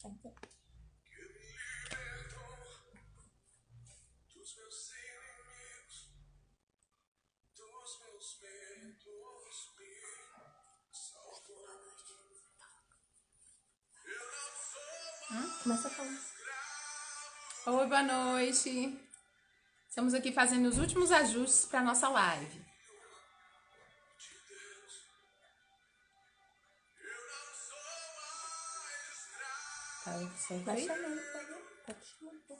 Começa a falar. Oi, boa noite. Estamos aqui fazendo os últimos ajustes para nossa live. Tá chamando, tá te chamando.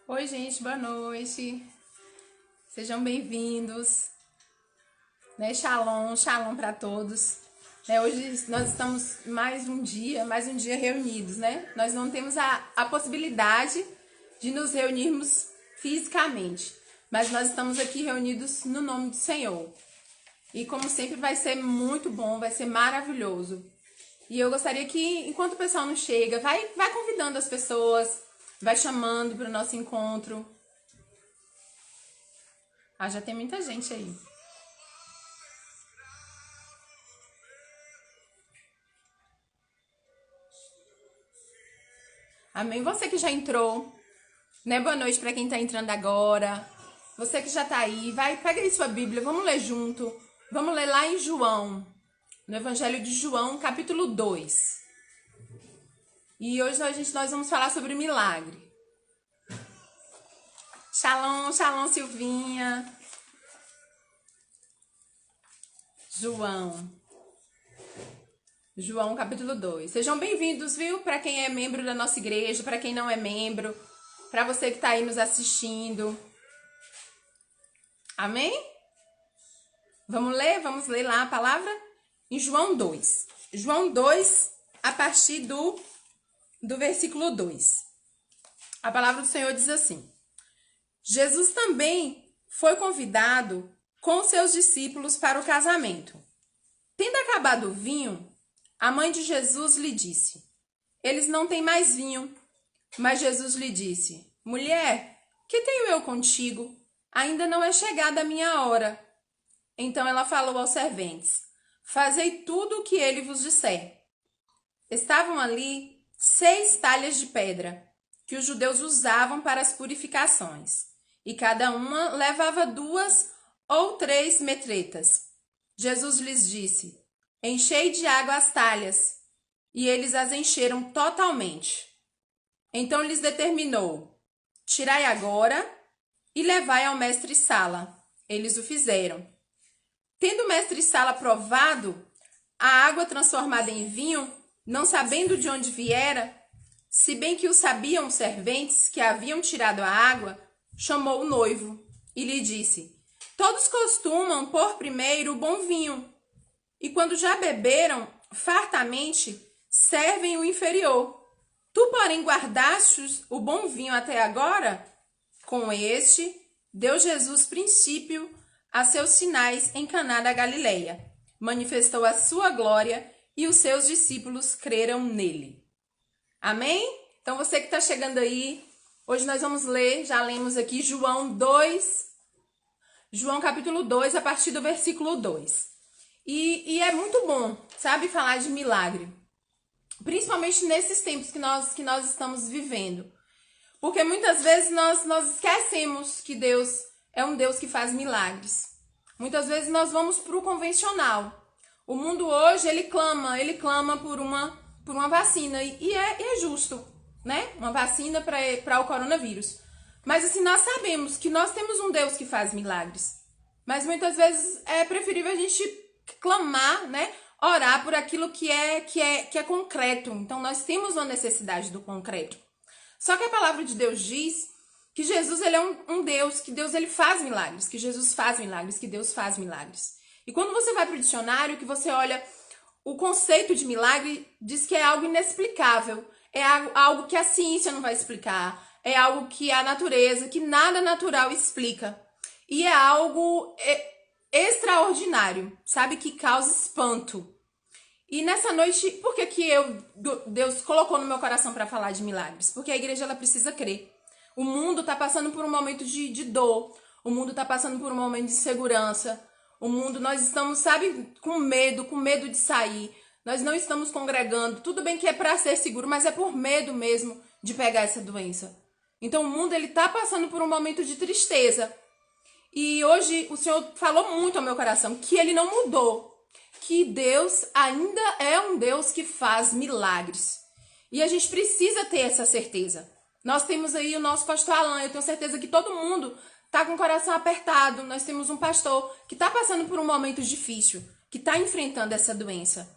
Oi, gente, boa noite. Sejam bem-vindos. Shalom, shalom para todos. Hoje nós estamos mais um dia reunidos, né? Nós não temos a possibilidade de nos reunirmos fisicamente, mas nós estamos aqui reunidos no nome do Senhor. E como sempre vai ser muito bom, vai ser maravilhoso. E eu gostaria que, enquanto o pessoal não chega, vai convidando as pessoas, vai chamando para o nosso encontro. Já tem muita gente aí. Amém? Você que já entrou, né? Boa noite para quem tá entrando agora. Você que já tá aí, pega aí sua Bíblia, vamos ler junto. Vamos ler lá em João, no Evangelho de João, capítulo 2. E hoje nós vamos falar sobre milagre. Shalom, shalom, Silvinha. João, capítulo 2. Sejam bem-vindos, viu? Para quem é membro da nossa igreja, para quem não é membro, para você que está aí nos assistindo. Amém? Vamos ler lá a palavra em João 2. João 2, a partir do versículo 2. A palavra do Senhor diz assim: Jesus também foi convidado com seus discípulos para o casamento. Tendo acabado o vinho, a mãe de Jesus lhe disse: eles não têm mais vinho. Mas Jesus lhe disse: mulher, que tenho eu contigo? Ainda não é chegada a minha hora. Então ela falou aos serventes: fazei tudo o que ele vos disser. Estavam ali 6 talhas de pedra, que os judeus usavam para as purificações, e cada uma levava 2 ou 3 metretas. Jesus lhes disse: enchei de água as talhas, e eles as encheram totalmente. Então lhes determinou: tirai agora e levai ao mestre-sala. Eles o fizeram. Tendo o mestre-sala provado a água transformada em vinho, não sabendo de onde viera, se bem que o sabiam os serventes que haviam tirado a água, chamou o noivo e lhe disse: todos costumam pôr primeiro o bom vinho, e quando já beberam fartamente, servem o inferior. Tu, porém, guardastes o bom vinho até agora? Com este, deu Jesus princípio a seus sinais em Caná da Galileia. Manifestou a sua glória e os seus discípulos creram nele. Amém? Então, você que está chegando aí, hoje nós vamos ler, já lemos aqui João capítulo 2, a partir do versículo 2. E é muito bom, sabe, falar de milagre. Principalmente nesses tempos que nós estamos vivendo. Porque muitas vezes nós esquecemos que Deus é um Deus que faz milagres. Muitas vezes nós vamos para o convencional. O mundo hoje, ele clama por uma vacina. E é justo, né? Uma vacina para o coronavírus. Mas assim, nós sabemos que nós temos um Deus que faz milagres. Mas muitas vezes é preferível a gente clamar, né? Orar por aquilo que é concreto. Então, nós temos uma necessidade do concreto. Só que a palavra de Deus diz que Jesus ele é um Deus, que Deus ele faz milagres, que Jesus faz milagres, que Deus faz milagres. E quando você vai para o dicionário, que você olha o conceito de milagre, diz que é algo inexplicável, é algo que a ciência não vai explicar, é algo que a natureza, que nada natural explica. E é algo extraordinário, sabe? Que causa espanto. E nessa noite, por que Deus colocou no meu coração para falar de milagres? Porque a igreja ela precisa crer. O mundo está passando por um momento de dor. O mundo está passando por um momento de insegurança. O mundo, nós estamos, sabe, com medo de sair. Nós não estamos congregando. Tudo bem que é para ser seguro, mas é por medo mesmo de pegar essa doença. Então o mundo, ele está passando por um momento de tristeza. E hoje o Senhor falou muito ao meu coração que ele não mudou. Que Deus ainda é um Deus que faz milagres. E a gente precisa ter essa certeza. Nós temos aí o nosso pastor Alan. Eu tenho certeza que todo mundo está com o coração apertado. Nós temos um pastor que está passando por um momento difícil, que está enfrentando essa doença.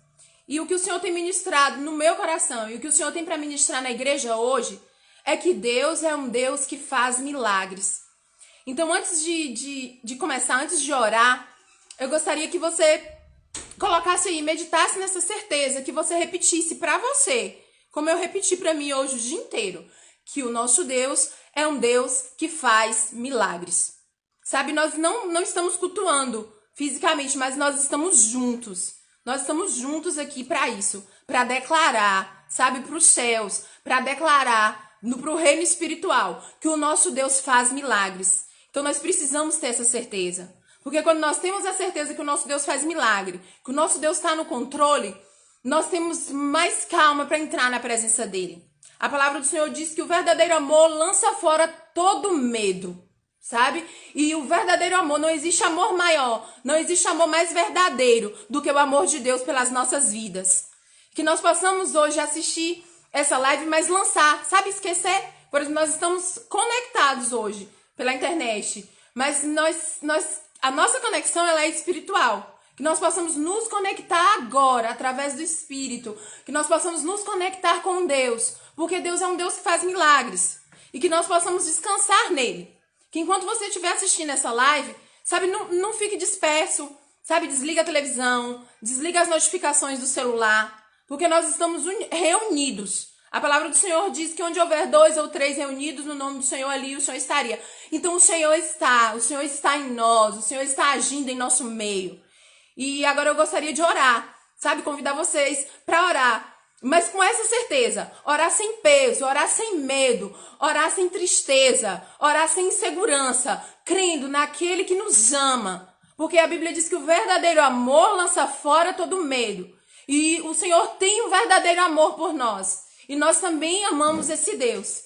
E o que o Senhor tem ministrado no meu coração e o que o Senhor tem para ministrar na igreja hoje é que Deus é um Deus que faz milagres. Então, antes de começar, antes de orar, eu gostaria que você colocasse aí, meditasse nessa certeza, que você repetisse para você, como eu repeti para mim hoje o dia inteiro, que o nosso Deus é um Deus que faz milagres. Sabe, nós não estamos cultuando fisicamente, mas nós estamos juntos. Nós estamos juntos aqui para isso, para declarar, sabe, para os céus, para declarar para o reino espiritual que o nosso Deus faz milagres. Então nós precisamos ter essa certeza. Porque quando nós temos a certeza que o nosso Deus faz milagre, que o nosso Deus está no controle, nós temos mais calma para entrar na presença dele. A palavra do Senhor diz que o verdadeiro amor lança fora todo medo, sabe? E o verdadeiro amor, não existe amor maior, não existe amor mais verdadeiro do que o amor de Deus pelas nossas vidas. Que nós possamos hoje assistir essa live, mas lançar, sabe, esquecer? Por exemplo, nós estamos conectados hoje pela internet, mas a nossa conexão ela é espiritual. Que nós possamos nos conectar agora, através do Espírito. Que nós possamos nos conectar com Deus. Porque Deus é um Deus que faz milagres. E que nós possamos descansar nele. Que enquanto você estiver assistindo essa live, sabe, não fique disperso. Sabe, desliga a televisão, desliga as notificações do celular. Porque nós estamos reunidos. A palavra do Senhor diz que onde houver 2 ou 3 reunidos no nome do Senhor, ali o Senhor estaria. Então o Senhor está em nós, o Senhor está agindo em nosso meio. E agora eu gostaria de orar, sabe? Convidar vocês para orar. Mas com essa certeza, orar sem peso, orar sem medo, orar sem tristeza, orar sem insegurança, crendo naquele que nos ama. Porque a Bíblia diz que o verdadeiro amor lança fora todo medo. E o Senhor tem um verdadeiro amor por nós. E nós também amamos esse Deus.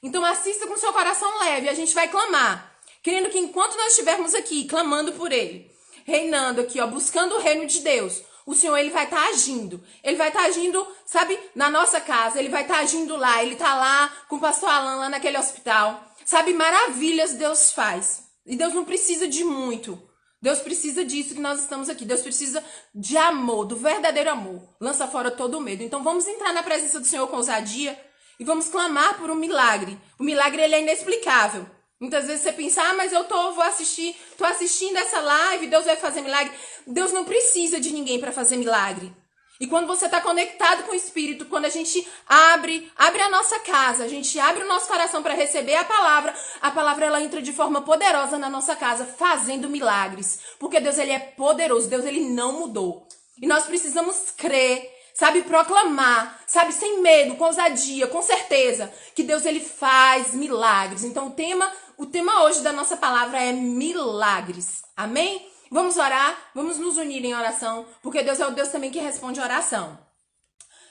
Então assista com seu coração leve, a gente vai clamar. Crendo que enquanto nós estivermos aqui, clamando por Ele, reinando aqui, ó, buscando o reino de Deus, o Senhor, Ele vai estar agindo. Ele vai estar agindo, sabe, na nossa casa. Ele vai estar agindo lá. Ele está lá com o pastor Alan, lá naquele hospital. Sabe, maravilhas Deus faz. E Deus não precisa de muito. Deus precisa disso que nós estamos aqui. Deus precisa de amor, do verdadeiro amor. Lança fora todo o medo. Então vamos entrar na presença do Senhor com ousadia e vamos clamar por um milagre. O milagre, ele é inexplicável. Muitas vezes você pensa, mas eu tô assistindo essa live, Deus vai fazer milagre. Deus não precisa de ninguém para fazer milagre. E quando você está conectado com o Espírito, quando a gente abre a nossa casa, a gente abre o nosso coração para receber a palavra ela entra de forma poderosa na nossa casa, fazendo milagres. Porque Deus, ele é poderoso, Deus, ele não mudou. E nós precisamos crer, sabe, proclamar, sabe, sem medo, com ousadia, com certeza, que Deus, ele faz milagres. Então o tema hoje da nossa palavra é milagres. Amém? Vamos orar, vamos nos unir em oração, porque Deus é o Deus também que responde a oração.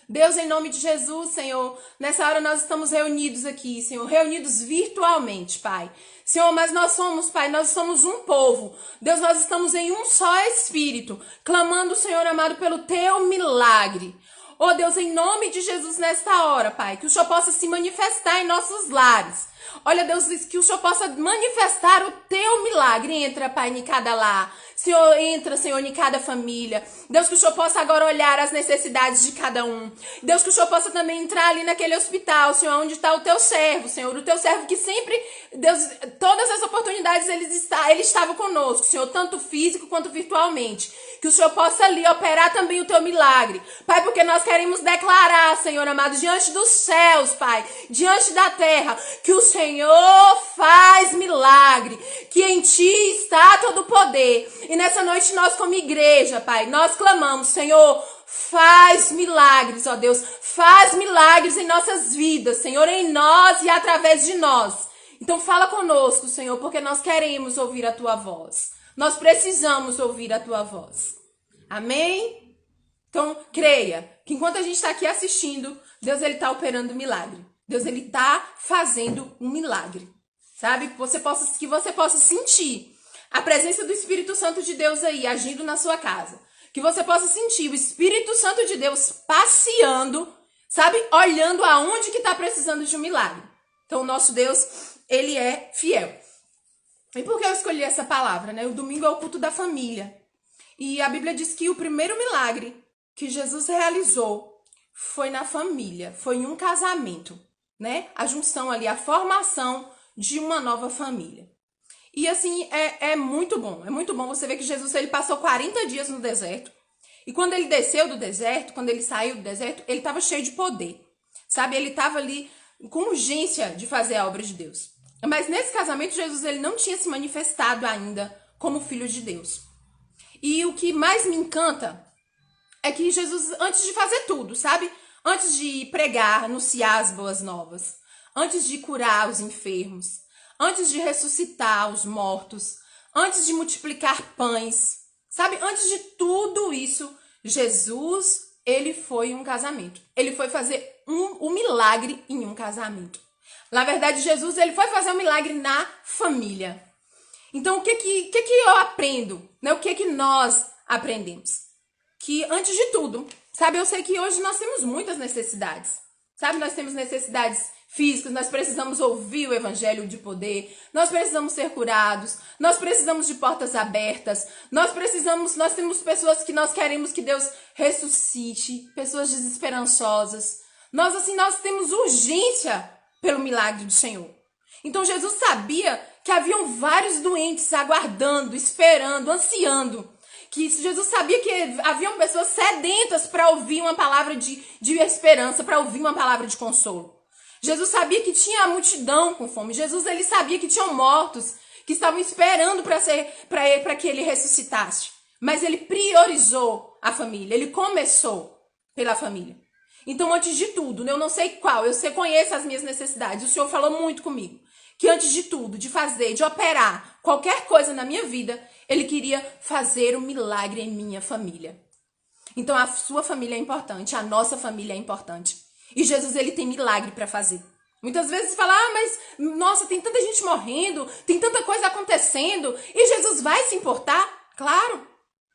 Deus, em nome de Jesus, Senhor, nessa hora nós estamos reunidos aqui, Senhor, reunidos virtualmente, Pai. Senhor, mas nós somos, Pai, nós somos um povo. Deus, nós estamos em um só Espírito, clamando, Senhor amado, pelo Teu milagre. Oh, Deus, em nome de Jesus, nesta hora, Pai, que o Senhor possa se manifestar em nossos lares. Olha, Deus, que o Senhor possa manifestar o Teu milagre. Entra, Pai, em cada lar. Senhor, entra, Senhor, em cada família. Deus, que o Senhor possa agora olhar as necessidades de cada um. Deus, que o Senhor possa também entrar ali naquele hospital, Senhor, onde está o Teu servo, Senhor. O Teu servo que sempre, Deus, todas as oportunidades ele estava conosco, Senhor, tanto físico quanto virtualmente. Que o Senhor possa ali operar também o Teu milagre. Pai, porque nós queremos declarar, Senhor amado, diante dos céus, Pai, diante da terra, que o Senhor faz milagre, que em Ti está todo o poder. E nessa noite nós como igreja, Pai, nós clamamos, Senhor, faz milagres, ó Deus, faz milagres em nossas vidas, Senhor, em nós e através de nós. Então fala conosco, Senhor, porque nós queremos ouvir a tua voz. Nós precisamos ouvir a tua voz. Amém? Então, creia que enquanto a gente está aqui assistindo, Deus ele está operando um milagre. Deus ele está fazendo um milagre. Sabe? Que você possa sentir a presença do Espírito Santo de Deus aí, agindo na sua casa. Que você possa sentir o Espírito Santo de Deus passeando, sabe? Olhando aonde que está precisando de um milagre. Então, o nosso Deus, ele é fiel. E por que eu escolhi essa palavra, né? O domingo é o culto da família. E a Bíblia diz que o primeiro milagre que Jesus realizou foi na família, foi em um casamento, né? A junção ali, a formação de uma nova família. E assim, é muito bom você ver que Jesus ele passou 40 dias no deserto. E quando ele desceu do deserto, quando ele saiu do deserto, ele estava cheio de poder, sabe? Ele estava ali com urgência de fazer a obra de Deus. Mas nesse casamento, Jesus ele não tinha se manifestado ainda como filho de Deus. E o que mais me encanta é que Jesus, antes de fazer tudo, sabe? Antes de pregar, anunciar as boas novas, antes de curar os enfermos, antes de ressuscitar os mortos, antes de multiplicar pães, sabe? Antes de tudo isso, Jesus, ele foi em um casamento. Ele foi fazer um milagre em um casamento. Na verdade, Jesus, ele foi fazer um milagre na família. Então, o que eu aprendo? Né? O que nós aprendemos? Que, antes de tudo, sabe? Eu sei que hoje nós temos muitas necessidades. Sabe? Nós temos necessidades físicas, nós precisamos ouvir o evangelho de poder, nós precisamos ser curados, nós precisamos de portas abertas, nós temos pessoas que nós queremos que Deus ressuscite, pessoas desesperançosas. Nós temos urgência pelo milagre do Senhor. Então Jesus sabia que haviam vários doentes aguardando, esperando, ansiando. Que Jesus sabia que haviam pessoas sedentas para ouvir uma palavra de esperança, para ouvir uma palavra de consolo. Jesus sabia que tinha a multidão com fome. Jesus ele sabia que tinham mortos que estavam esperando para que ele ressuscitasse. Mas ele priorizou a família. Ele começou pela família. Então, antes de tudo, eu não sei qual, eu conheço as minhas necessidades. O Senhor falou muito comigo. Que antes de tudo, de fazer, de operar qualquer coisa na minha vida, ele queria fazer um milagre em minha família. Então, a sua família é importante, a nossa família é importante. E Jesus, ele tem milagre para fazer. Muitas vezes fala, mas, nossa, tem tanta gente morrendo, tem tanta coisa acontecendo, e Jesus vai se importar? Claro.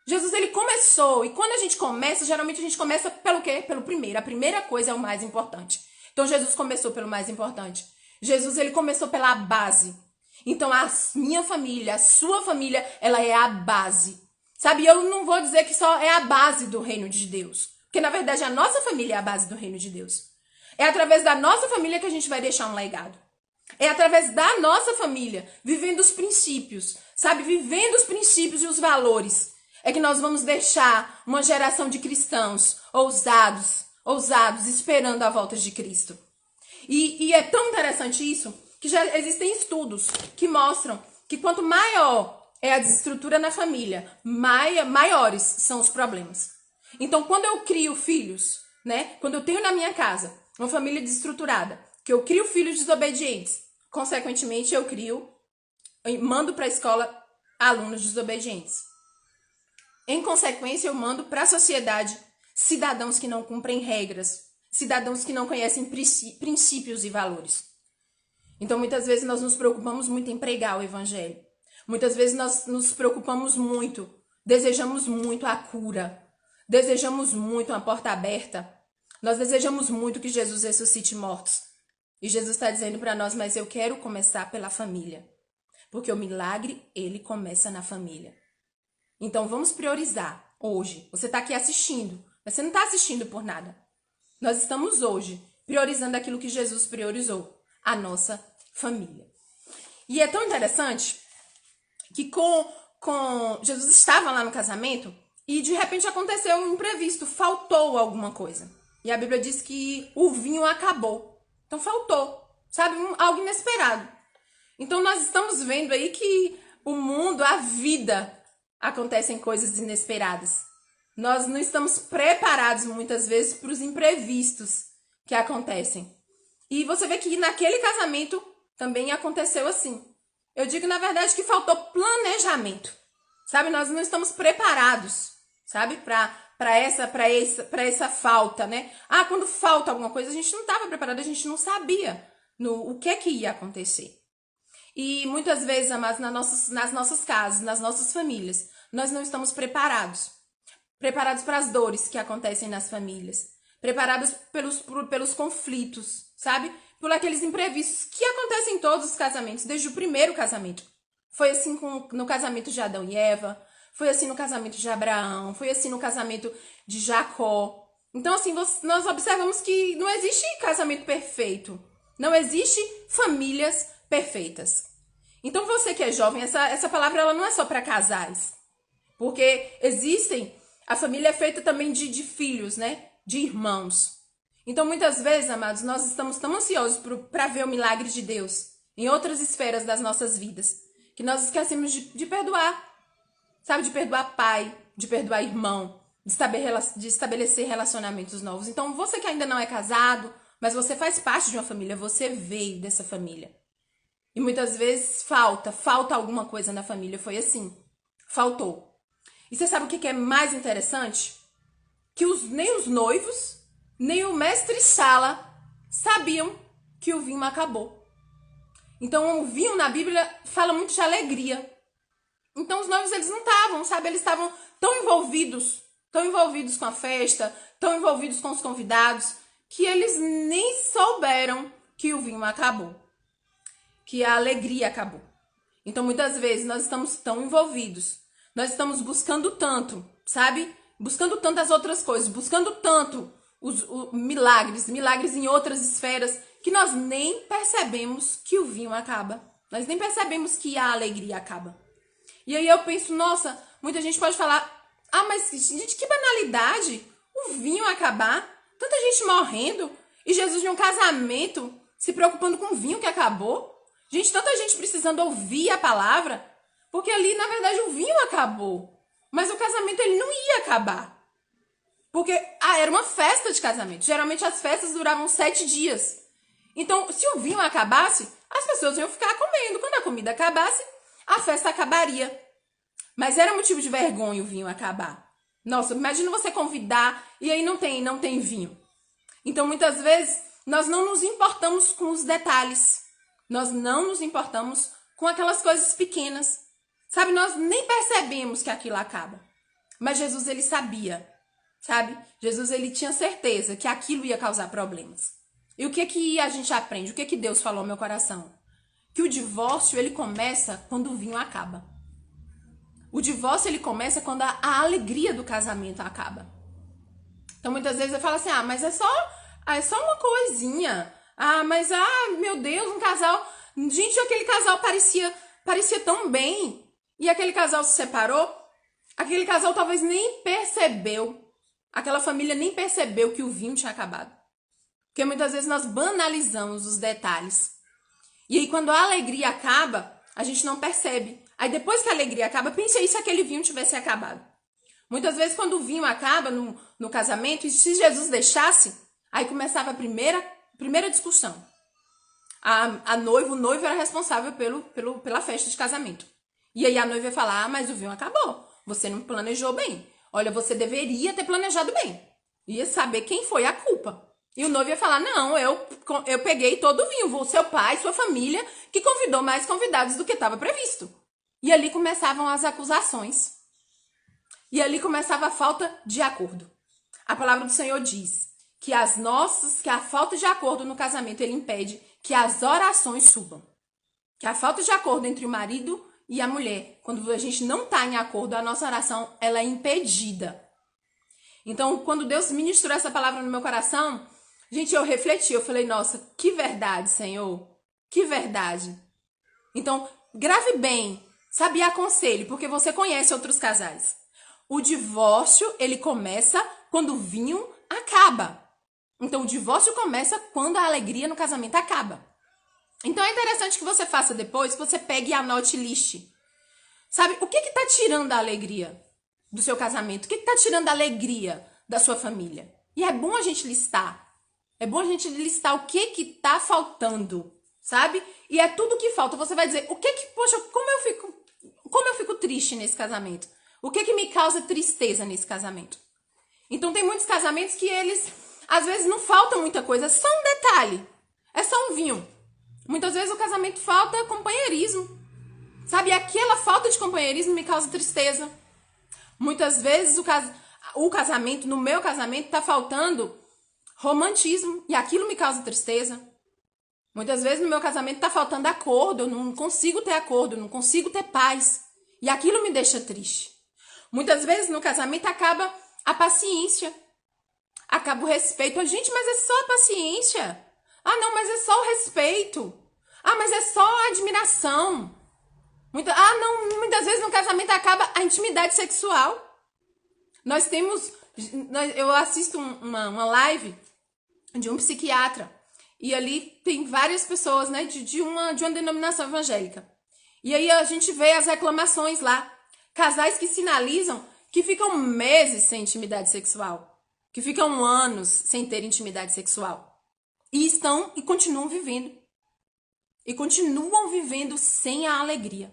Jesus, ele começou, e quando a gente começa, geralmente a gente começa pelo quê? Pelo primeiro. A primeira coisa é o mais importante. Então, Jesus começou pelo mais importante. Jesus, ele começou pela base. Então, a minha família, a sua família, ela é a base. Sabe, eu não vou dizer que só é a base do reino de Deus. Porque, na verdade, a nossa família é a base do reino de Deus. É através da nossa família que a gente vai deixar um legado. É através da nossa família, vivendo os princípios, sabe? Vivendo os princípios e os valores. É que nós vamos deixar uma geração de cristãos ousados, esperando a volta de Cristo. E é tão interessante isso, que já existem estudos que mostram que quanto maior é a desestrutura na família, maiores são os problemas. Então, quando eu crio filhos, né? Quando eu tenho na minha casa uma família desestruturada, que eu crio filhos desobedientes, consequentemente eu mando para a escola alunos desobedientes. Em consequência, eu mando para a sociedade cidadãos que não cumprem regras, cidadãos que não conhecem princípios e valores. Então, muitas vezes nós nos preocupamos muito em pregar o evangelho. Muitas vezes nós nos preocupamos muito, desejamos muito a cura, desejamos muito uma porta aberta. Nós desejamos muito que Jesus ressuscite mortos. E Jesus está dizendo para nós, mas eu quero começar pela família. Porque o milagre, ele começa na família. Então, vamos priorizar hoje. Você está aqui assistindo, mas você não está assistindo por nada. Nós estamos hoje priorizando aquilo que Jesus priorizou, a nossa família. E é tão interessante que Jesus estava lá no casamento e de repente aconteceu um imprevisto, faltou alguma coisa. E a Bíblia diz que o vinho acabou. Então faltou, sabe? Algo inesperado. Então nós estamos vendo aí que o mundo, a vida, acontecem coisas inesperadas. Nós não estamos preparados muitas vezes para os imprevistos que acontecem. E você vê que naquele casamento também aconteceu assim. Eu digo, na verdade, que faltou planejamento. Sabe, nós não estamos preparados, sabe, para essa falta, né? Quando falta alguma coisa, a gente não estava preparado, a gente não sabia o que ia acontecer. E muitas vezes, amados, nas nossas casas, nas nossas famílias, nós não estamos preparados. Preparados para as dores que acontecem nas famílias. Preparados pelos conflitos, sabe? Por aqueles imprevistos que acontecem em todos os casamentos, desde o primeiro casamento. Foi assim no casamento de Adão e Eva, foi assim no casamento de Abraão, foi assim no casamento de Jacó. Então, assim, nós observamos que não existe casamento perfeito. Não existe famílias perfeitas. Então, você que é jovem, essa palavra ela não é só para casais. Porque a família é feita também de filhos, né? De irmãos. Então, muitas vezes, amados, nós estamos tão ansiosos para ver o milagre de Deus em outras esferas das nossas vidas, que nós esquecemos de perdoar. Sabe? De perdoar pai, de perdoar irmão, de estabelecer relacionamentos novos. Então, você que ainda não é casado, mas você faz parte de uma família, você veio dessa família. E muitas vezes falta alguma coisa na família. Foi assim. Faltou. E você sabe o que é mais interessante? Que nem os noivos, nem o mestre Sala sabiam que o vinho acabou. Então, o vinho na Bíblia fala muito de alegria. Então, os noivos, eles não estavam, sabe? Eles estavam tão envolvidos com a festa, tão envolvidos com os convidados, que eles nem souberam que o vinho acabou. Que a alegria acabou. Então, muitas vezes, nós estamos tão envolvidos. Nós estamos buscando tanto, sabe? Buscando tantas outras coisas, buscando tanto os milagres em outras esferas, que nós nem percebemos que o vinho acaba. Nós nem percebemos que a alegria acaba. E aí eu penso, nossa, muita gente pode falar, mas gente, que banalidade, o vinho acabar, tanta gente morrendo, e Jesus em um casamento se preocupando com o vinho que acabou. Gente, tanta gente precisando ouvir a palavra, porque ali, na verdade, o vinho acabou. Mas o casamento, ele não ia acabar. Porque era uma festa de casamento. Geralmente as festas duravam 7 dias. Então, se o vinho acabasse, as pessoas iam ficar comendo. Quando a comida acabasse, a festa acabaria. Mas era motivo de vergonha o vinho acabar. Nossa, imagina você convidar e aí não tem vinho. Então, muitas vezes, nós não nos importamos com os detalhes. Nós não nos importamos com aquelas coisas pequenas. Sabe, nós nem percebemos que aquilo acaba. Mas Jesus, ele sabia, sabe? Jesus, ele tinha certeza que aquilo ia causar problemas. E o que a gente aprende? O que Deus falou ao meu coração? Que o divórcio, ele começa quando o vinho acaba. O divórcio, ele começa quando a alegria do casamento acaba. Então, muitas vezes eu falo assim, mas é só uma coisinha. Meu Deus, um casal... Gente, aquele casal parecia tão bem. E aquele casal se separou. Aquele casal talvez nem percebeu. Aquela família nem percebeu que o vinho tinha acabado. Porque muitas vezes nós banalizamos os detalhes. E aí, quando a alegria acaba, a gente não percebe. Aí, depois que a alegria acaba, pense aí se aquele vinho tivesse acabado. Muitas vezes, quando o vinho acaba no casamento, e se Jesus deixasse, aí começava a primeira discussão. O noivo era responsável pela festa de casamento. E aí a noiva ia falar, mas o vinho acabou. Você não planejou bem. Olha, você deveria ter planejado bem. Ia saber quem foi a culpa. E o noivo ia falar, não, eu peguei todo o vinho. Seu pai, sua família, que convidou mais convidados do que estava previsto. E ali começavam as acusações. E ali começava a falta de acordo. A palavra do Senhor diz que a falta de acordo no casamento, ele impede que as orações subam. Que a falta de acordo entre o marido e a mulher, quando a gente não está em acordo, a nossa oração, ela é impedida. Então, quando Deus ministrou essa palavra no meu coração, gente, eu refleti, eu falei, nossa, que verdade, Senhor, que verdade. Então, grave bem, sabe, e aconselhe, porque você conhece outros casais. O divórcio, ele começa quando o vinho acaba. Então, o divórcio começa quando a alegria no casamento acaba. Então, é interessante que você faça depois, que você pegue e anote e liste. Sabe, o que tá tirando a alegria do seu casamento? O que tá tirando a alegria da sua família? E é bom a gente listar. É bom a gente listar o que tá faltando. sabe? E é tudo que falta. Você vai dizer, poxa, como eu fico triste nesse casamento? O que me causa tristeza nesse casamento? Então tem muitos casamentos que eles, às vezes não falta muita coisa, é só um detalhe, é só um vinho. Muitas vezes o casamento falta companheirismo, sabe? E aquela falta de companheirismo me causa tristeza. Muitas vezes o casamento, no meu casamento, tá faltando romantismo e aquilo me causa tristeza. Muitas vezes no meu casamento tá faltando acordo, eu não consigo ter acordo, eu não consigo ter paz. E aquilo me deixa triste. Muitas vezes no casamento acaba a paciência, acaba o respeito. Gente, mas é só a paciência. Ah, não, mas é só o respeito. Ah, mas é só a admiração. Muitas vezes no casamento acaba a intimidade sexual. Eu assisto uma live de um psiquiatra. E ali tem várias pessoas, né, de uma denominação evangélica. E aí a gente vê as reclamações lá. Casais que sinalizam que ficam meses sem intimidade sexual. Que ficam anos sem ter intimidade sexual. E continuam vivendo. E continuam vivendo sem a alegria.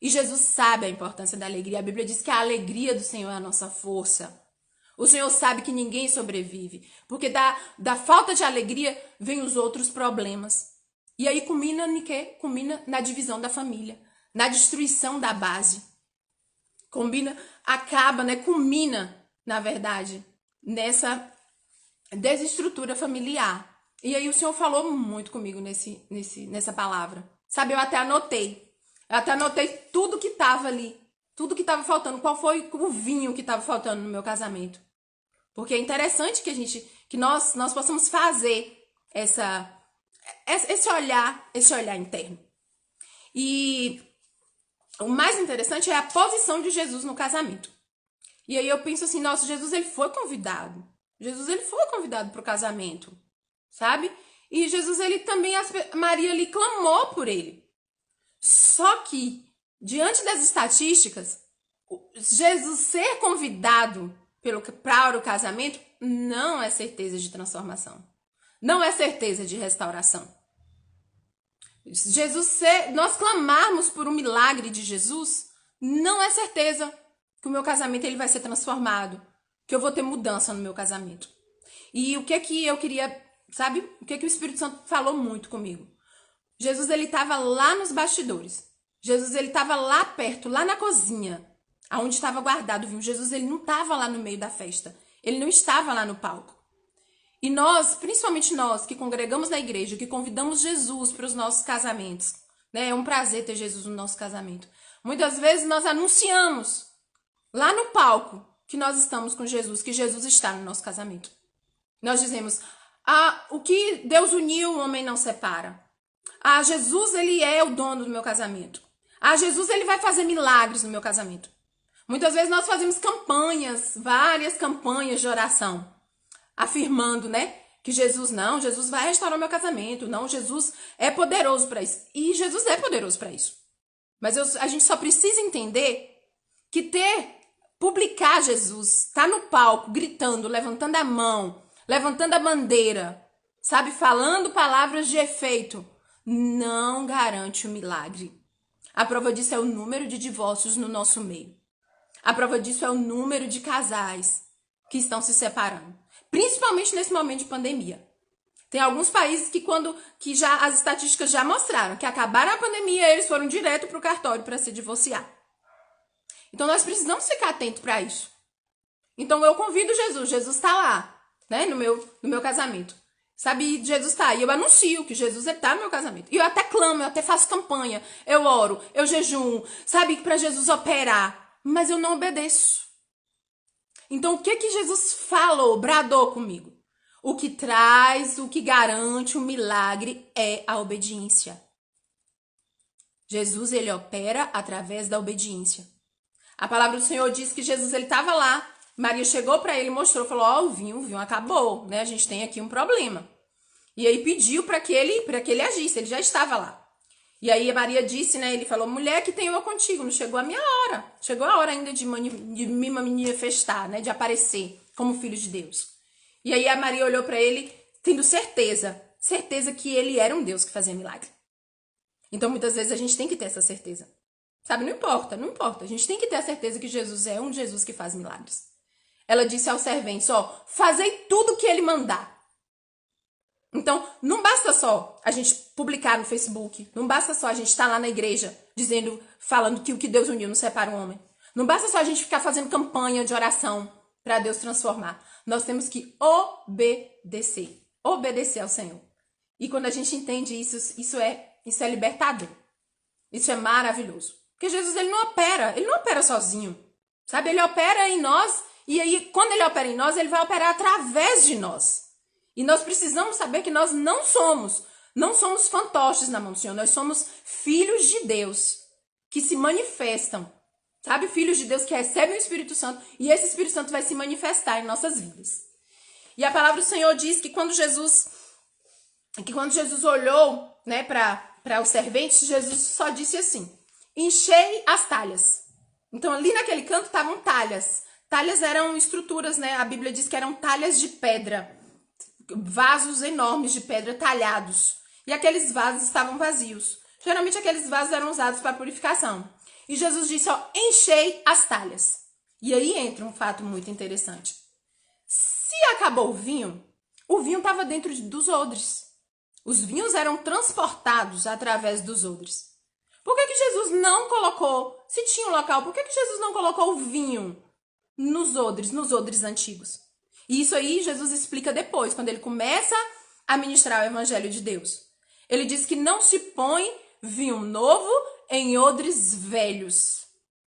E Jesus sabe a importância da alegria. A Bíblia diz que a alegria do Senhor é a nossa força. O Senhor sabe que ninguém sobrevive. Porque da falta de alegria vem os outros problemas. E aí culmina em quê? Culmina na divisão da família. Na destruição da base. Culmina, na verdade, nessa desestrutura familiar. E aí o Senhor falou muito comigo nessa palavra. Sabe, eu até anotei. Tudo que tava ali. Tudo que tava faltando. Qual foi o vinho que tava faltando no meu casamento. Porque é interessante que nós possamos fazer esse olhar interno. E o mais interessante é a posição de Jesus no casamento. E aí eu penso assim, nossa, Jesus ele foi convidado. Jesus ele foi convidado para o casamento, sabe? E Jesus ele também, Maria ali clamou por ele. Só que, diante das estatísticas, Jesus ser convidado para o casamento não é certeza de transformação. Não é certeza de restauração. Nós clamarmos por um milagre de Jesus, não é certeza que o meu casamento ele vai ser transformado, que eu vou ter mudança no meu casamento. E o que eu queria, sabe? O que o Espírito Santo falou muito comigo? Jesus ele estava lá nos bastidores. Jesus ele estava lá perto, lá na cozinha, aonde estava guardado o vinho. Jesus ele não estava lá no meio da festa. Ele não estava lá no palco. E nós, principalmente nós que congregamos na igreja, que convidamos Jesus para os nossos casamentos, né? É um prazer ter Jesus no nosso casamento. Muitas vezes nós anunciamos lá no palco que nós estamos com Jesus, que Jesus está no nosso casamento. Nós dizemos, o que Deus uniu, o homem não separa. Jesus, ele é o dono do meu casamento. Jesus, ele vai fazer milagres no meu casamento. Muitas vezes nós fazemos campanhas, várias campanhas de oração, afirmando, né, que Jesus vai restaurar o meu casamento. Não, Jesus é poderoso para isso. E Jesus é poderoso para isso. Mas a gente só precisa entender que publicar Jesus, estar no palco, gritando, levantando a mão, levantando a bandeira, sabe, falando palavras de efeito, não garante o milagre. A prova disso é o número de divórcios no nosso meio. A prova disso é o número de casais que estão se separando. Principalmente nesse momento de pandemia. Tem alguns países que já as estatísticas já mostraram que acabaram a pandemia e eles foram direto para o cartório para se divorciar. Então nós precisamos ficar atentos para isso. Então eu convido Jesus. Jesus está lá, né, no meu casamento. Sabe, Jesus está aí. Eu anuncio que Jesus está no meu casamento. E eu até clamo, eu até faço campanha. Eu oro, eu jejuo, sabe, para Jesus operar. Mas eu não obedeço. Então, o que Jesus falou, bradou comigo? O que garante o milagre é a obediência. Jesus, ele opera através da obediência. A palavra do Senhor diz que Jesus, ele estava lá. Maria chegou para ele, mostrou, falou, o vinho acabou, né? A gente tem aqui um problema. E aí pediu para que ele agisse, ele já estava lá. E aí Maria disse, né? Ele falou, mulher, que tenho eu contigo, não chegou a minha hora. Chegou a hora ainda de me manifestar, né? De aparecer como filho de Deus. E aí a Maria olhou para ele, tendo certeza certeza que ele era um Deus que fazia milagre. Então, muitas vezes, a gente tem que ter essa certeza. Sabe, não importa. A gente tem que ter a certeza que Jesus é um Jesus que faz milagres. Ela disse aos serventes, fazei tudo o que ele mandar. Então, não basta só a gente publicar no Facebook, não basta só a gente estar lá na igreja falando que o que Deus uniu não separa o homem. Não basta só a gente ficar fazendo campanha de oração para Deus transformar. Nós temos que obedecer ao Senhor. E quando a gente entende isso, isso é libertador. Isso é maravilhoso. Porque Jesus, ele não opera sozinho, sabe? Ele opera em nós, e aí, quando ele opera em nós, ele vai operar através de nós. E nós precisamos saber que nós não somos fantoches na mão do Senhor, nós somos filhos de Deus, que se manifestam, sabe? Filhos de Deus que recebem o Espírito Santo, e esse Espírito Santo vai se manifestar em nossas vidas. E a palavra do Senhor diz que quando Jesus olhou, né, para os serventes, Jesus só disse assim, enchei as talhas. Então, ali naquele canto estavam talhas. Talhas eram estruturas, né? A Bíblia diz que eram talhas de pedra. Vasos enormes de pedra talhados. E aqueles vasos estavam vazios. Geralmente, aqueles vasos eram usados para purificação. E Jesus disse, enchei as talhas. E aí entra um fato muito interessante. Se acabou o vinho estava dentro dos odres. Os vinhos eram transportados através dos odres. Por que Jesus não colocou, se tinha um local, por que Jesus não colocou o vinho nos odres antigos? E isso aí Jesus explica depois, quando ele começa a ministrar o evangelho de Deus. Ele diz que não se põe vinho novo em odres velhos.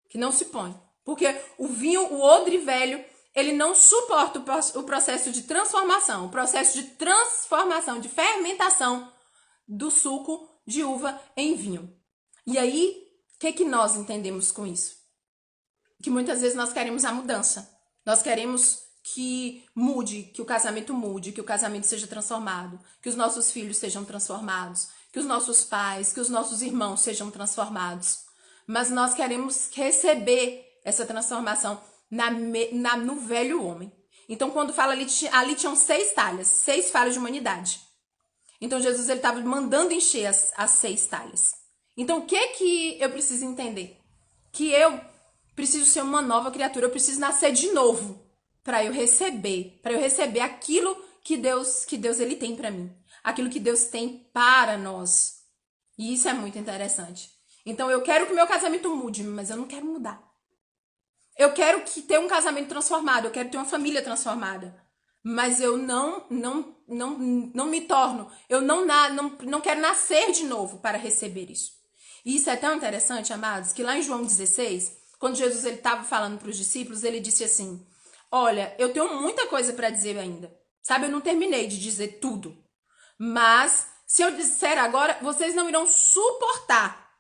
Que não se põe. Porque o odre velho, ele não suporta o processo de transformação, de fermentação do suco de uva em vinho. E aí, o que nós entendemos com isso? Que muitas vezes nós queremos a mudança. Nós queremos que mude, que o casamento mude, que o casamento seja transformado, que os nossos filhos sejam transformados, que os nossos pais, que os nossos irmãos sejam transformados. Mas nós queremos receber essa transformação no velho homem. Então, quando fala ali tinham 6 talhas, 6 falhas de humanidade. Então, Jesus estava mandando encher as 6 talhas. Então, o que eu preciso entender? Que eu preciso ser uma nova criatura, eu preciso nascer de novo para eu receber aquilo que Deus ele tem para mim, aquilo que Deus tem para nós. E isso é muito interessante. Então, eu quero que meu casamento mude, mas eu não quero mudar. Eu quero ter um casamento transformado, eu quero ter uma família transformada. Mas eu não me torno, eu não quero nascer de novo para receber isso. E isso é tão interessante, amados, que lá em João 16, quando Jesus estava falando para os discípulos, ele disse assim, olha, eu tenho muita coisa para dizer ainda. Sabe, eu não terminei de dizer tudo. Mas, se eu disser agora, vocês não irão suportar.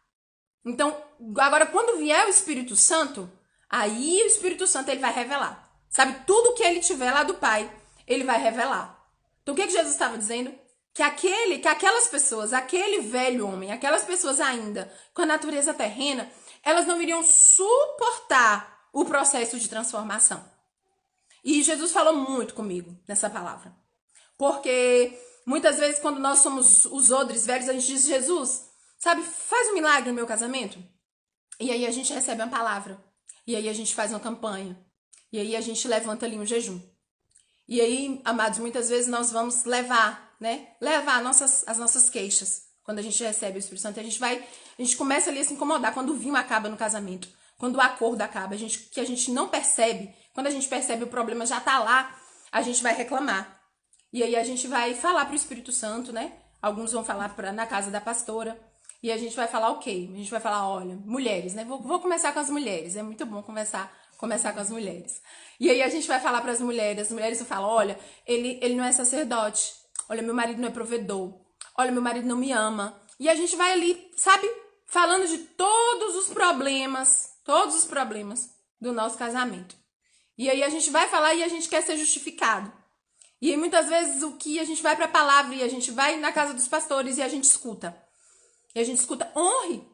Então, agora, quando vier o Espírito Santo, aí o Espírito Santo ele vai revelar. Sabe, tudo que ele tiver lá do Pai, ele vai revelar. Então, o que Jesus estava dizendo? Que aquelas pessoas, aquele velho homem, aquelas pessoas ainda com a natureza terrena, elas não iriam suportar o processo de transformação. E Jesus falou muito comigo nessa palavra. Porque muitas vezes quando nós somos os odres velhos, a gente diz, Jesus, sabe, faz um milagre no meu casamento. E aí a gente recebe uma palavra. E aí a gente faz uma campanha. E aí a gente levanta ali um jejum. E aí, amados, muitas vezes nós vamos levar as nossas queixas. Quando a gente recebe o Espírito Santo, a gente começa ali a se incomodar quando o vinho acaba no casamento, quando o acordo acaba, que a gente não percebe. Quando a gente percebe o problema já tá lá, a gente vai reclamar. E aí a gente vai falar pro Espírito Santo, né? Alguns vão falar na casa da pastora. E a gente vai falar o quê? A gente vai falar, olha, mulheres, né? Vou começar com as mulheres. É muito bom começar com as mulheres. E aí a gente vai falar para as mulheres vão falar, olha, ele não é sacerdote. Olha, meu marido não é provedor. Olha, meu marido não me ama. E a gente vai ali, sabe, falando de todos os problemas do nosso casamento. E aí a gente vai falar e a gente quer ser justificado. E aí muitas vezes o que a gente vai para a palavra e a gente vai na casa dos pastores e a gente escuta. E a gente escuta, honre.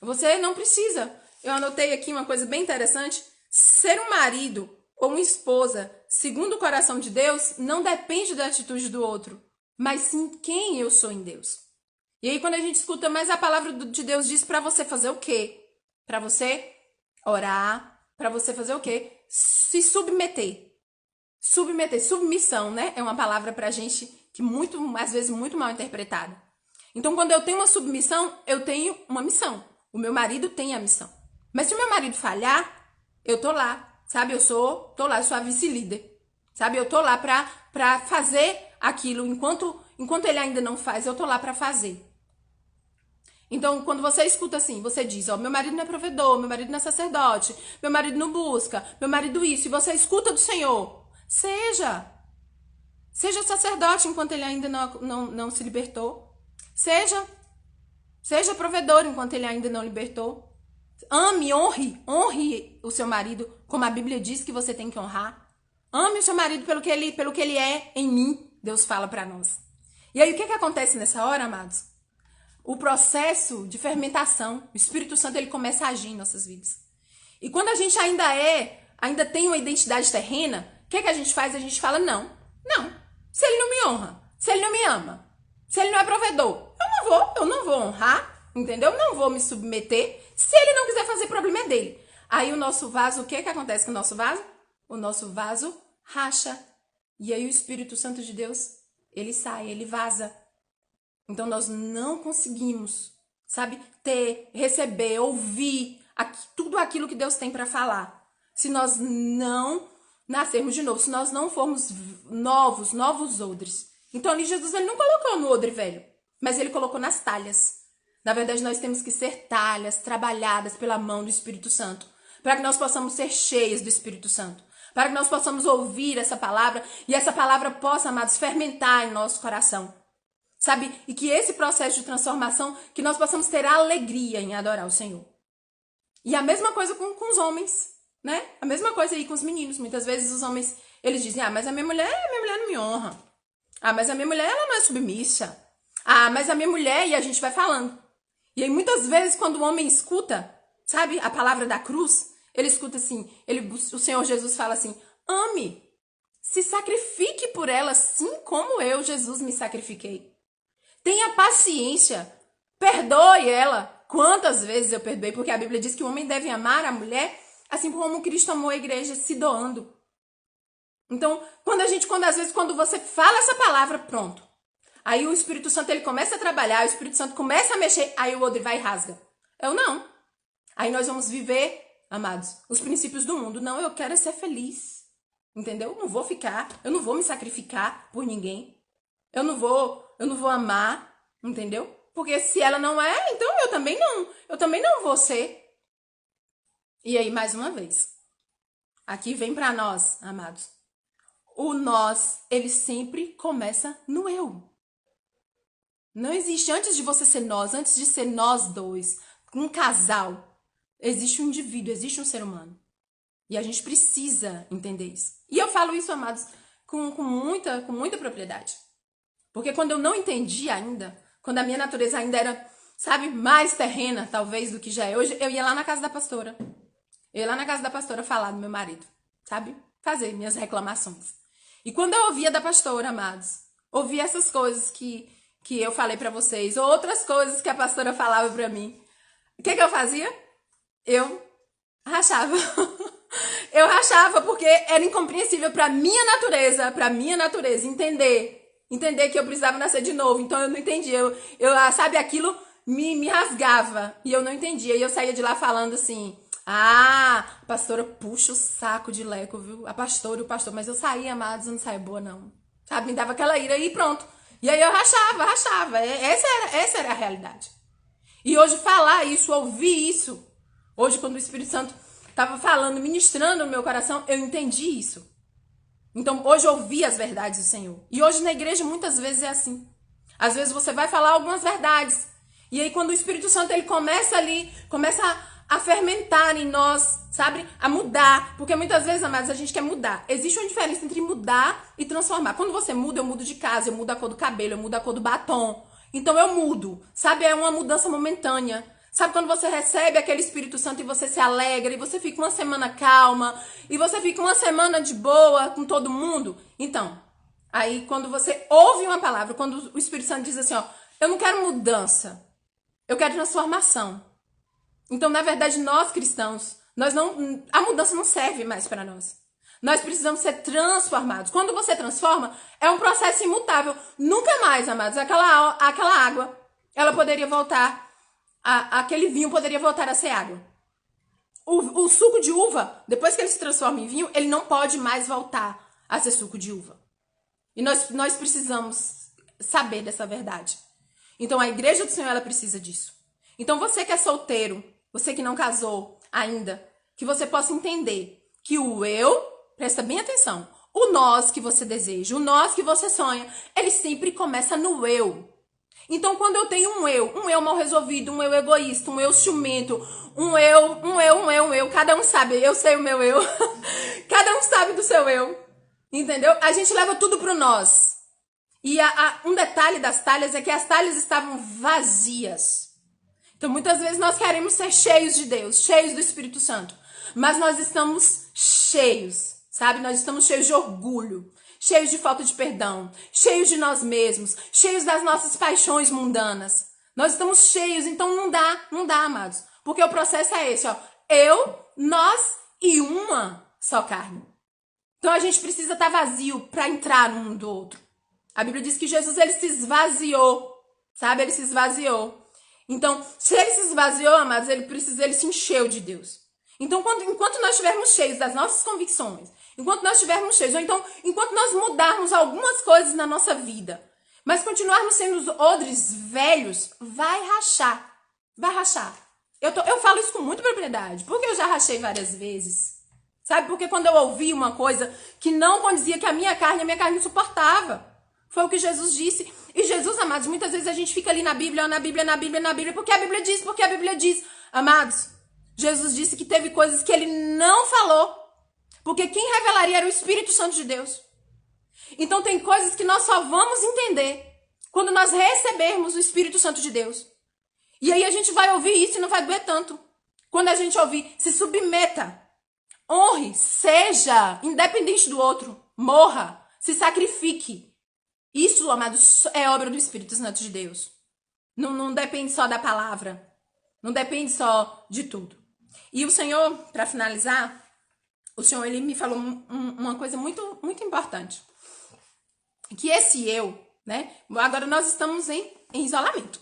Você não precisa. Eu anotei aqui uma coisa bem interessante. Ser um marido ou uma esposa, segundo o coração de Deus, não depende da atitude do outro, mas sim quem eu sou em Deus. E aí quando a gente escuta, mas a palavra de Deus diz para você fazer o quê? Para você orar, para você fazer o quê? Se submeter. Submeter, submissão, né? É uma palavra pra gente que às vezes, muito mal interpretada. Então, quando eu tenho uma submissão, eu tenho uma missão. O meu marido tem a missão. Mas se o meu marido falhar, eu tô lá, sabe? Eu sou a vice-líder, sabe? Eu tô lá pra fazer aquilo. Enquanto ele ainda não faz, eu tô lá pra fazer. Então, quando você escuta assim, você diz, ó, meu marido não é provedor, meu marido não é sacerdote, meu marido não busca, meu marido isso, e você escuta do Senhor, seja sacerdote enquanto ele ainda não se libertou, seja provedor enquanto ele ainda não libertou, ame, honre o seu marido, como a Bíblia diz que você tem que honrar, ame o seu marido pelo que ele é em mim, Deus fala pra nós. E aí, o que acontece nessa hora, amados? O processo de fermentação, o Espírito Santo, ele começa a agir em nossas vidas. E quando a gente ainda tem uma identidade terrena, o que a gente faz? A gente fala, não. Se ele não me honra, se ele não me ama, se ele não é provedor, eu não vou honrar, entendeu? Não vou me submeter. Se ele não quiser fazer, problema é dele. Aí o nosso vaso, o que acontece com o nosso vaso? O nosso vaso racha. E aí o Espírito Santo de Deus, ele sai, ele vaza. Então, nós não conseguimos, sabe, receber, ouvir tudo aquilo que Deus tem para falar. Se nós não nascermos de novo, se nós não formos novos odres. Então, ali Jesus, ele não colocou no odre velho, mas ele colocou nas talhas. Na verdade, nós temos que ser talhas trabalhadas pela mão do Espírito Santo, para que nós possamos ser cheias do Espírito Santo, para que nós possamos ouvir essa palavra e essa palavra possa, amados, fermentar em nosso coração. Sabe? E que esse processo de transformação, que nós possamos ter alegria em adorar o Senhor. E a mesma coisa com os homens, né? A mesma coisa aí com os meninos. Muitas vezes os homens, eles dizem, mas a minha mulher não me honra. Mas a minha mulher, ela não é submissa. Mas a minha mulher, e a gente vai falando. E aí muitas vezes quando o homem escuta, sabe? A palavra da cruz, ele escuta assim, o Senhor Jesus fala assim, ame, se sacrifique por ela assim como eu, Jesus, me sacrifiquei. Tenha paciência, perdoe ela. Quantas vezes eu perdoei? Porque a Bíblia diz que o homem deve amar a mulher assim como Cristo amou a igreja, se doando. Então, quando você fala essa palavra, pronto. Aí o Espírito Santo, ele começa a trabalhar, o Espírito Santo começa a mexer, aí o odre vai e rasga. Eu não. Aí nós vamos viver, amados, os princípios do mundo. Não, eu quero ser feliz. Entendeu? Eu não vou me sacrificar por ninguém. Eu não vou amar, entendeu? Porque se ela não é, então eu também não vou ser. E aí, mais uma vez, aqui vem pra nós, amados. O nós, ele sempre começa no eu. Não existe, antes de você ser nós, antes de ser nós dois, um casal, existe um indivíduo, existe um ser humano. E a gente precisa entender isso. E eu falo isso, amados, com muita propriedade. Porque quando eu não entendi ainda, quando a minha natureza ainda era, sabe, mais terrena, talvez, do que já é hoje, eu ia lá na casa da pastora. Eu ia lá na casa da pastora falar do meu marido, sabe? Fazer minhas reclamações. E quando eu ouvia da pastora, amados, ouvia essas coisas que eu falei pra vocês, ou outras coisas que a pastora falava pra mim, o que eu fazia? Eu rachava. Eu rachava porque era incompreensível pra minha natureza entender que eu precisava nascer de novo. Então eu não entendia. Sabe, aquilo me rasgava. E eu não entendia. E eu saía de lá falando assim, a pastora puxa o saco de leco, viu? A pastora e o pastor. Mas eu saía, amados, eu não saía boa, não. Sabe, me dava aquela ira e pronto. E aí eu rachava. Essa era a realidade. E hoje falar isso, ouvir isso, hoje quando o Espírito Santo estava falando, ministrando no meu coração, eu entendi isso. Então, hoje eu ouvi as verdades do Senhor. E hoje na igreja, muitas vezes é assim. Às vezes você vai falar algumas verdades. E aí, quando o Espírito Santo, ele começa a fermentar em nós, sabe? A mudar. Porque muitas vezes, amados, a gente quer mudar. Existe uma diferença entre mudar e transformar. Quando você muda, eu mudo de casa, eu mudo a cor do cabelo, eu mudo a cor do batom. Então, eu mudo. Sabe? É uma mudança momentânea. Sabe quando você recebe aquele Espírito Santo e você se alegra, e você fica uma semana calma, e você fica uma semana de boa com todo mundo? Então, Aí, quando você ouve uma palavra, quando o Espírito Santo diz assim, ó, eu não quero mudança, eu quero transformação. Então, na verdade, nós cristãos, a mudança não serve mais para nós. Nós precisamos ser transformados. Quando você transforma, é um processo imutável. Nunca mais, amados, aquela água, ela poderia voltar, aquele vinho poderia voltar a ser água. O suco de uva, depois que ele se transforma em vinho, ele não pode mais voltar a ser suco de uva. E nós precisamos saber dessa verdade. Então, a igreja do Senhor, ela precisa disso. Então, você que é solteiro, você que não casou ainda, que você possa entender que o eu, presta bem atenção, o nós que você deseja, o nós que você sonha, ele sempre começa no eu. Então, quando eu tenho um eu mal resolvido, um eu egoísta, um eu ciumento, um eu, cada um sabe, eu sei o meu eu, cada um sabe do seu eu, entendeu? A gente leva tudo pro nós. E um detalhe das talhas é que as talhas estavam vazias. Então, muitas vezes nós queremos ser cheios de Deus, cheios do Espírito Santo, mas nós estamos cheios, sabe? Nós estamos cheios de orgulho, cheios de falta de perdão, cheios de nós mesmos, cheios das nossas paixões mundanas. Nós estamos cheios, então não dá, amados. Porque o processo é esse, ó. Eu, nós e uma só carne. Então a gente precisa estar vazio para entrar um do outro. A Bíblia diz que Jesus, ele se esvaziou, sabe? Ele se esvaziou. Então, se ele se esvaziou, amados, ele se encheu de Deus. Então, enquanto nós estivermos cheios das nossas convicções, enquanto nós estivermos cheios, ou então, enquanto nós mudarmos algumas coisas na nossa vida, mas continuarmos sendo os odres velhos, vai rachar. Vai rachar. Eu falo isso com muita propriedade, porque eu já rachei várias vezes. Sabe? Porque quando eu ouvi uma coisa que não condizia que a minha carne não suportava. Foi o que Jesus disse. E Jesus, amados, muitas vezes a gente fica ali na Bíblia, porque a Bíblia diz. Amados, Jesus disse que teve coisas que ele não falou, porque quem revelaria era o Espírito Santo de Deus. Então tem coisas que nós só vamos entender quando nós recebermos o Espírito Santo de Deus. E aí a gente vai ouvir isso e não vai doer tanto. Quando a gente ouvir, se submeta, honre, seja independente do outro, morra, se sacrifique. Isso, amados, é obra do Espírito Santo de Deus. Não depende só da palavra. Não depende só de tudo. E o Senhor, para finalizar, o Senhor, ele me falou uma coisa muito, muito importante. Que esse eu, né? Agora nós estamos em isolamento.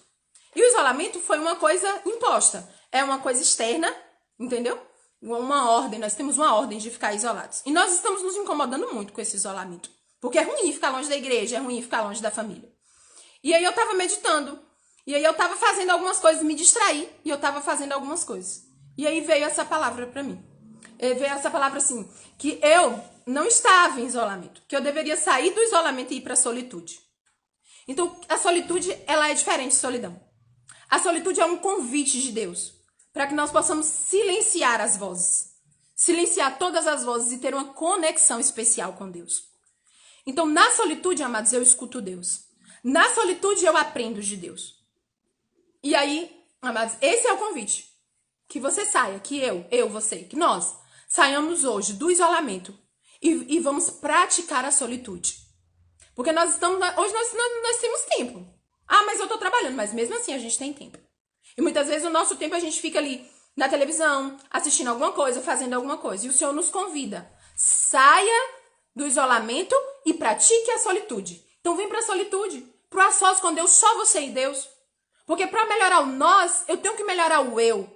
E o isolamento foi uma coisa imposta. É uma coisa externa, entendeu? Uma ordem, nós temos uma ordem de ficar isolados. E nós estamos nos incomodando muito com esse isolamento. Porque é ruim ficar longe da igreja, é ruim ficar longe da família. E aí eu tava meditando. E aí eu tava fazendo algumas coisas, me distraí. E eu tava fazendo algumas coisas. E aí veio essa palavra pra mim. Veio essa palavra assim, que eu não estava em isolamento. Que eu deveria sair do isolamento e ir pra solitude. Então, a solitude, ela é diferente de solidão. A solitude é um convite de Deus. Para que nós possamos silenciar as vozes. Silenciar todas as vozes e ter uma conexão especial com Deus. Então, na solitude, amados, eu escuto Deus. Na solitude, eu aprendo de Deus. E aí, amados, esse é o convite. Que você saia, que você, que nós saiamos hoje do isolamento e vamos praticar a solitude. Porque hoje nós temos tempo. Ah, mas eu tô trabalhando, mas mesmo assim a gente tem tempo. E muitas vezes o nosso tempo a gente fica ali na televisão, assistindo alguma coisa, fazendo alguma coisa. E o Senhor nos convida. Saia do isolamento e pratique a solitude. Então vem pra solitude, pro a sós com Deus, só você e Deus. Porque pra melhorar o nós, eu tenho que melhorar o eu.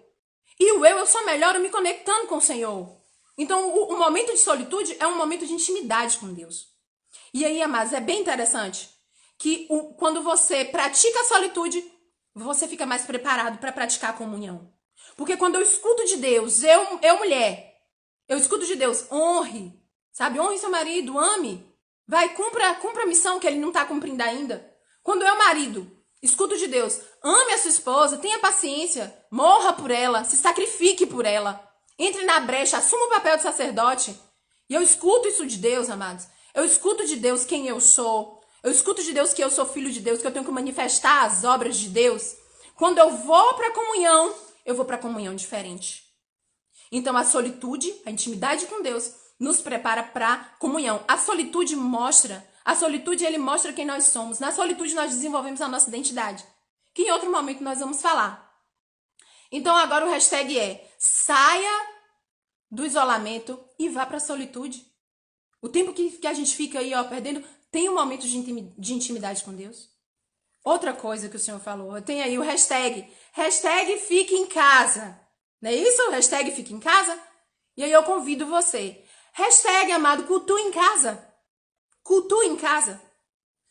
E o eu só melhoro me conectando com o Senhor. Então o momento de solitude é um momento de intimidade com Deus. E aí, amados, é bem interessante que quando você pratica a solitude, você fica mais preparado para praticar a comunhão. Porque quando eu escuto de Deus, eu mulher, eu escuto de Deus, honre, sabe? Honre seu marido, ame. Vai, cumpra a missão que ele não está cumprindo ainda. Quando eu, marido, escuto de Deus, ame a sua esposa, tenha paciência, morra por ela, se sacrifique por ela. Entre na brecha, assuma o papel de sacerdote. E eu escuto isso de Deus, amados. Eu escuto de Deus quem eu sou. Eu escuto de Deus que eu sou filho de Deus, que eu tenho que manifestar as obras de Deus. Quando eu vou para a comunhão, eu vou para a comunhão diferente. Então a solitude, a intimidade com Deus, nos prepara para comunhão. A solitude mostra A solitude, ele mostra quem nós somos. Na solitude, nós desenvolvemos a nossa identidade, que em outro momento nós vamos falar. Então, agora o hashtag é: saia do isolamento e vá para a solitude. O tempo que a gente fica aí, ó, perdendo, tem um momento de intimidade com Deus. Outra coisa que o Senhor falou, tem aí o hashtag fique em casa. Não é isso? Hashtag fique em casa? E aí eu convido você. Hashtag, amado, cultue em casa. Cultue em casa.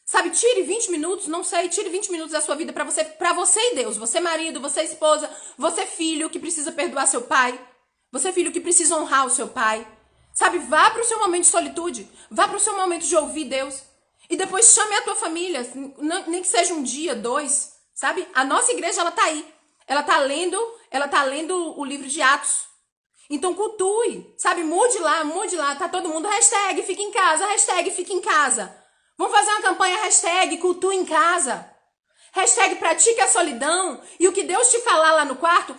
Sabe, tire 20 minutos, não sei, tire 20 minutos da sua vida para você e Deus. Você marido, você esposa, você filho que precisa perdoar seu pai. Você filho que precisa honrar o seu pai. Sabe, vá para o seu momento de solitude. Vá para o seu momento de ouvir Deus. E depois chame a tua família, nem que seja um dia, 2, sabe? A nossa igreja, ela tá aí. Ela tá lendo o livro de Atos. Então cultue, sabe? Mude lá, tá todo mundo, hashtag fique em casa, hashtag fique em casa. Vamos fazer uma campanha, hashtag cultue em casa. Hashtag pratique a solidão. E o que Deus te falar lá no quarto,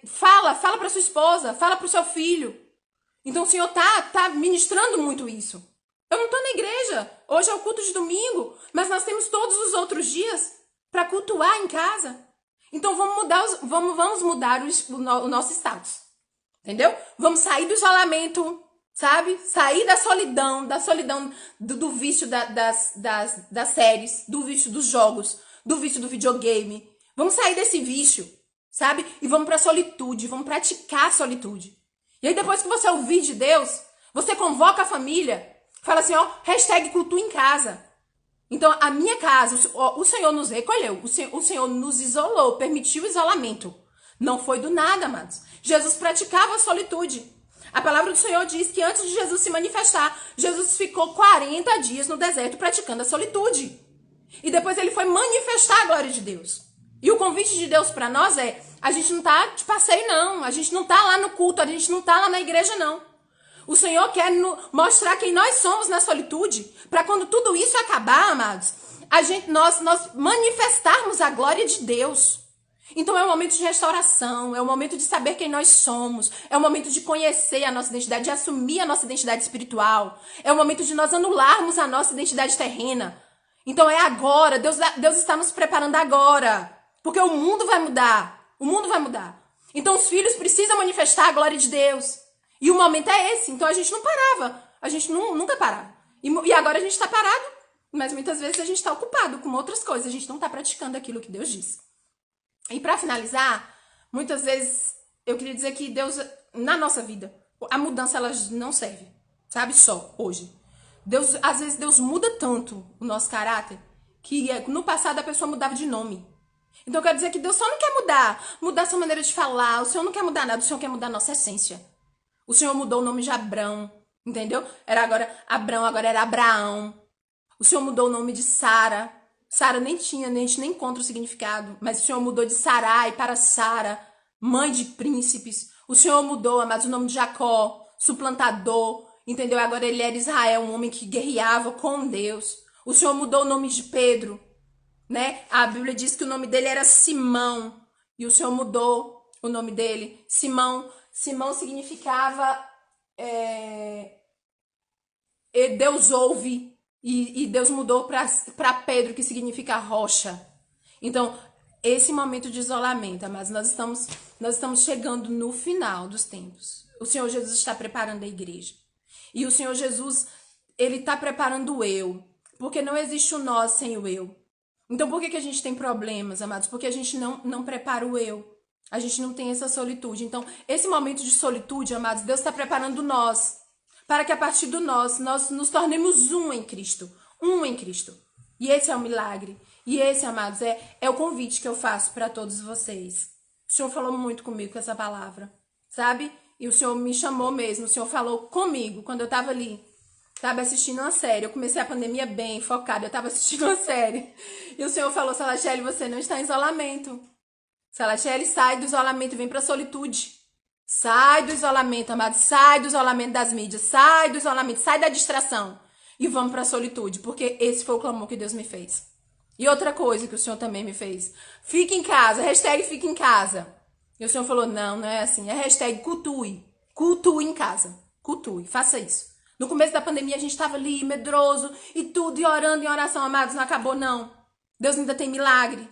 fala pra sua esposa, fala pro seu filho. Então o Senhor tá ministrando muito isso. Eu não tô na igreja, hoje é o culto de domingo, mas nós temos todos os outros dias para cultuar em casa. Então vamos mudar o nosso status, entendeu? Vamos sair do isolamento, sabe? Sair da solidão do vício das séries, do vício dos jogos, do vício do videogame. Vamos sair desse vício, sabe? E vamos pra solitude, vamos praticar a solitude. E aí depois que você ouvir de Deus, você convoca a família, fala assim, ó, hashtag cultua em casa. Então, a minha casa, o Senhor nos recolheu, o Senhor nos isolou, permitiu o isolamento. Não foi do nada, amados. Jesus praticava a solitude. A palavra do Senhor diz que antes de Jesus se manifestar, Jesus ficou 40 dias no deserto praticando a solitude. E depois ele foi manifestar a glória de Deus. E o convite de Deus para nós é, a gente não tá de passeio não, a gente não tá lá no culto, a gente não tá lá na igreja não. O Senhor quer mostrar quem nós somos na solitude, para quando tudo isso acabar, amados, nós manifestarmos a glória de Deus. Então é um momento de restauração, é um momento de saber quem nós somos, é um momento de conhecer a nossa identidade, de assumir a nossa identidade espiritual, é um momento de nós anularmos a nossa identidade terrena. Então é agora, Deus está nos preparando agora, porque o mundo vai mudar, Então os filhos precisam manifestar a glória de Deus. E o momento é esse, então a gente não parava, a gente nunca parava. E agora a gente está parado, mas muitas vezes a gente está ocupado com outras coisas, a gente não está praticando aquilo que Deus diz. E para finalizar, muitas vezes eu queria dizer que Deus, na nossa vida, a mudança ela não serve, sabe, só hoje. Às vezes Deus muda tanto o nosso caráter, que no passado a pessoa mudava de nome. Então eu quero dizer que Deus só não quer mudar a sua maneira de falar, o Senhor não quer mudar nada, o Senhor quer mudar a nossa essência. O Senhor mudou o nome de Abrão, entendeu? Era agora Abrão, agora era Abraão. O Senhor mudou o nome de Sara. Sara nem tinha, a gente nem encontra o significado. Mas o Senhor mudou de Sarai para Sara, mãe de príncipes. O Senhor mudou, amados, o nome de Jacó, suplantador, entendeu? Agora ele era Israel, um homem que guerreava com Deus. O Senhor mudou o nome de Pedro, né? A Bíblia diz que o nome dele era Simão. E o Senhor mudou o nome dele. Simão significava Deus ouve, e Deus mudou para Pedro, que significa rocha. Então, esse momento de isolamento, mas nós estamos chegando no final dos tempos. O Senhor Jesus está preparando a igreja. E o Senhor Jesus, ele está preparando o eu, porque não existe o nós sem o eu. Então, por que a gente tem problemas, amados? Porque a gente não prepara o eu. A gente não tem essa solitude. Então, esse momento de solitude, amados, Deus está preparando nós, para que a partir do nós nos tornemos um em Cristo. Um em Cristo. E esse é o milagre. E esse, amados, é o convite que eu faço para todos vocês. O Senhor falou muito comigo com essa palavra, sabe? E o Senhor me chamou mesmo. O Senhor falou comigo quando eu estava ali, sabe, assistindo uma série. Eu comecei a pandemia bem focada. Eu estava assistindo uma série. E o Senhor falou, Salatiele, você não está em isolamento. Salatiele, sai do isolamento e vem para a solitude. Sai do isolamento, amado. Sai do isolamento das mídias. Sai do isolamento. Sai da distração. E vamos para a solitude. Porque esse foi o clamor que Deus me fez. E outra coisa que o Senhor também me fez. Fique em casa. Hashtag fique em casa. E o Senhor falou, não é assim. É hashtag cultue. Cultue em casa. Cultue. Faça isso. No começo da pandemia a gente estava ali, medroso e tudo, e orando em oração, amados, não acabou não. Deus ainda tem milagre.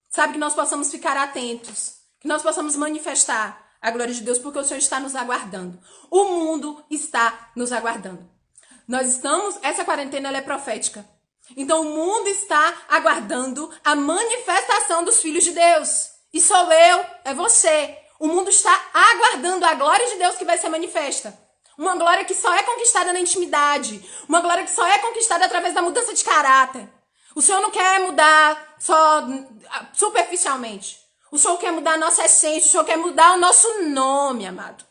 Sabe, que nós possamos ficar atentos, que nós possamos manifestar a glória de Deus, porque o Senhor está nos aguardando. O mundo está nos aguardando. Essa quarentena ela é profética. Então o mundo está aguardando a manifestação dos filhos de Deus. E sou eu, é você. O mundo está aguardando a glória de Deus que vai ser manifesta. Uma glória que só é conquistada na intimidade. Uma glória que só é conquistada através da mudança de caráter. O Senhor não quer mudar só superficialmente. O Senhor quer mudar a nossa essência. O Senhor quer mudar o nosso nome, amados.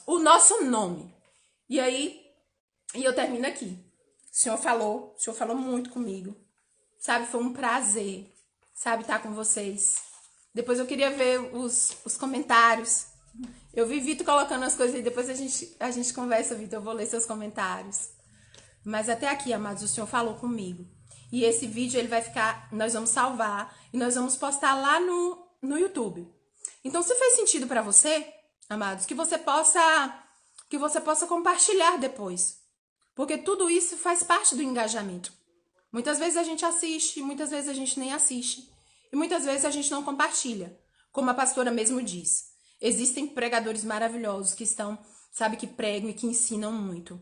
O nosso nome. E eu termino aqui. O Senhor falou muito comigo. Sabe, foi um prazer, sabe, estar com vocês. Depois eu queria ver os comentários. Eu vi Vitor colocando as coisas aí, depois a gente conversa, Vitor, eu vou ler seus comentários. Mas até aqui, amados, o Senhor falou comigo. E esse vídeo, ele vai ficar, nós vamos salvar e nós vamos postar lá no YouTube. Então, se fez sentido para você, amados, que você possa compartilhar depois. Porque tudo isso faz parte do engajamento. Muitas vezes a gente assiste, muitas vezes a gente nem assiste. E muitas vezes a gente não compartilha. Como a pastora mesmo diz. Existem pregadores maravilhosos que estão, sabe, que pregam e que ensinam muito.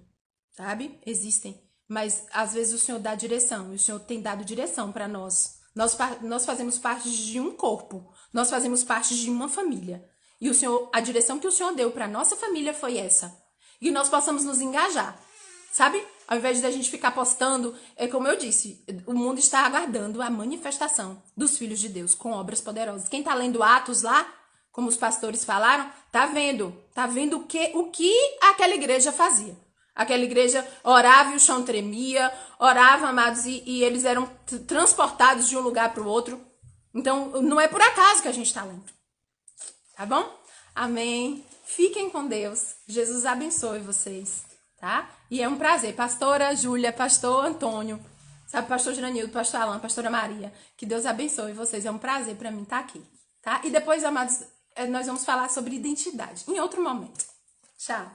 Sabe? Existem. Mas às vezes o Senhor dá direção. E o Senhor tem dado direção para nós. Nós fazemos parte de um corpo. Nós fazemos parte de uma família. E a direção que o Senhor deu para nossa família foi essa. E nós possamos nos engajar. Sabe? Ao invés de a gente ficar postando, é como eu disse, o mundo está aguardando a manifestação dos filhos de Deus com obras poderosas. Quem tá lendo Atos lá, como os pastores falaram, tá vendo o que aquela igreja fazia. Aquela igreja orava e o chão tremia, orava, amados, e eles eram transportados de um lugar para o outro. Então, não é por acaso que a gente tá lendo. Tá bom? Amém. Fiquem com Deus. Jesus abençoe vocês. Tá? E é um prazer. Pastora Júlia, pastor Antônio, sabe, pastor Giranildo, pastor Alan, pastora Maria. Que Deus abençoe vocês. É um prazer para mim estar aqui. Tá? E depois, amados, nós vamos falar sobre identidade em outro momento. Tchau.